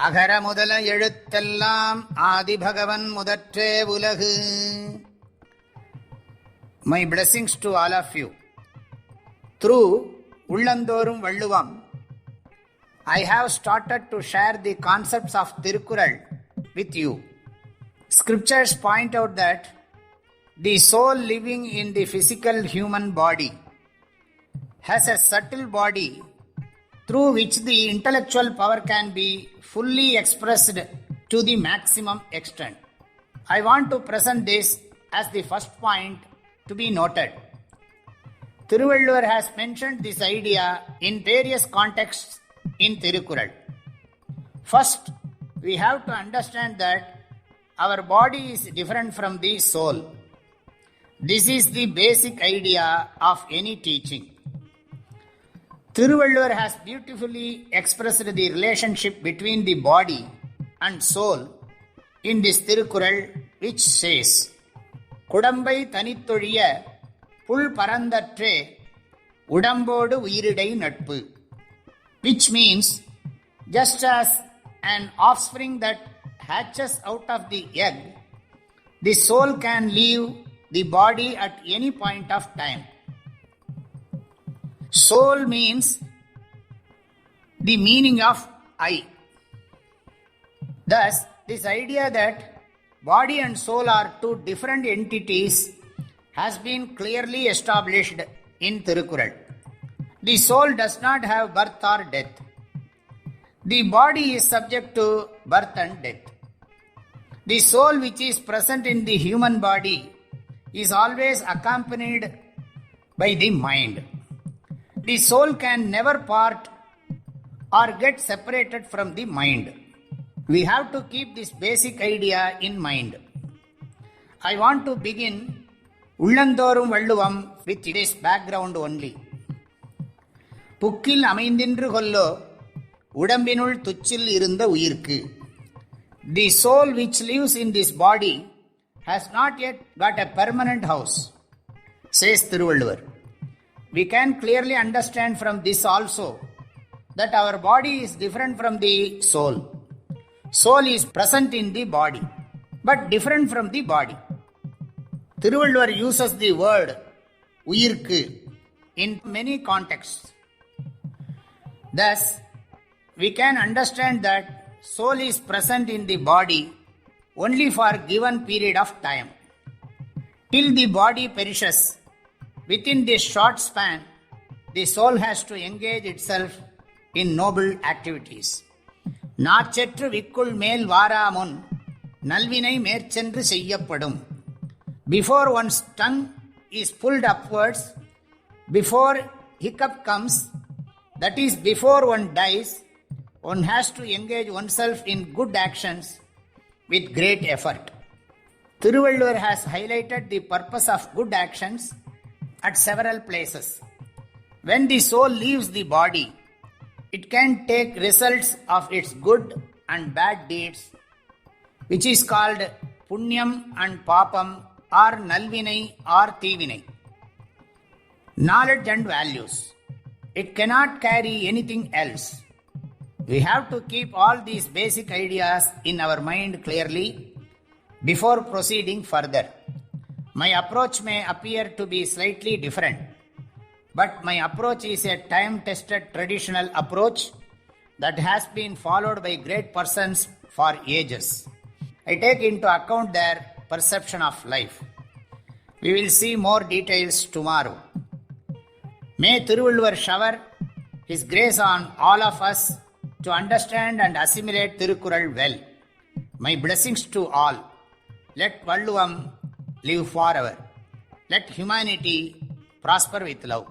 அகர முதல எழுத்தெல்லாம் ஆதிபகவன் முதற்றே உலகு. My blessings to all of you. Through உள்ளந்தோறும் வள்ளுவம், I have started to share the concepts of Tirukkural with you. Scriptures point out that the soul living in the physical human body has a subtle body through which the intellectual power can be fully expressed to the maximum extent. I want to present this as the first point to be noted. Thiruvalluvar has mentioned this idea in various contexts in Tirukkural. First, we have to understand that our body is different from the soul. This is the basic idea of any teaching. Thiruvalluvar has beautifully expressed the relationship between the body and soul in this Tirukkural, which says, குடம்பை தனித்தொழிய புல் பரந்தற்றே உடம்போடு உயிரிடை நட்பு, which means just as an offspring that hatches out of the egg, the soul can leave the body at any point of time. Soul means the meaning of I. Thus, this idea that body and soul are two different entities has been clearly established in Tirukkural. The soul does not have birth or death. The body is subject to birth and death. The soul which is present in the human body is always accompanied by the mind. The soul can never part or get separated from the mind. We have to keep this basic idea in mind. I want to begin உள்ளந்தோறும் வள்ளுவம் with this background only. புக்கில் அமைந்தின்று கொல்லோ உடம்பினுள் துச்சில் இருந்த உயிர்க்கு. The soul which lives in this body has not yet got a permanent house, says Thiruvalluvar. We can clearly understand from this also that our body is different from the soul. Soul is present in the body, but different from the body. Thiruvalluvar uses the word uyirku in many contexts. Thus, we can understand that soul is present in the body only for a given period of time. Till the body perishes, within this short span, the soul has to engage itself in noble activities. நாச்செற்று விக்குள் மேல் வாராமுன் நல்வினை மேற்சென்று செய்யப்படும். Before one's tongue is pulled upwards, before hiccup comes, that is before one dies, one has to engage oneself in good actions with great effort. Thiruvalluvar has highlighted the purpose of good actions at several places. When the soul leaves the body, it can take results of its good and bad deeds, which is called punyam and papam, or nalvinai or teevinai. Knowledge and values. It cannot carry anything else. We have to keep all these basic ideas in our mind clearly before proceeding further. My approach may appear to be slightly different, but my approach is a time-tested traditional approach that has been followed by great persons for ages. I take into account their perception of life. We will see more details tomorrow. May Thiruvalluvar shower his grace on all of us to understand and assimilate Tirukkural well. My blessings to all. Let Valluvam live forever. Let humanity prosper with love.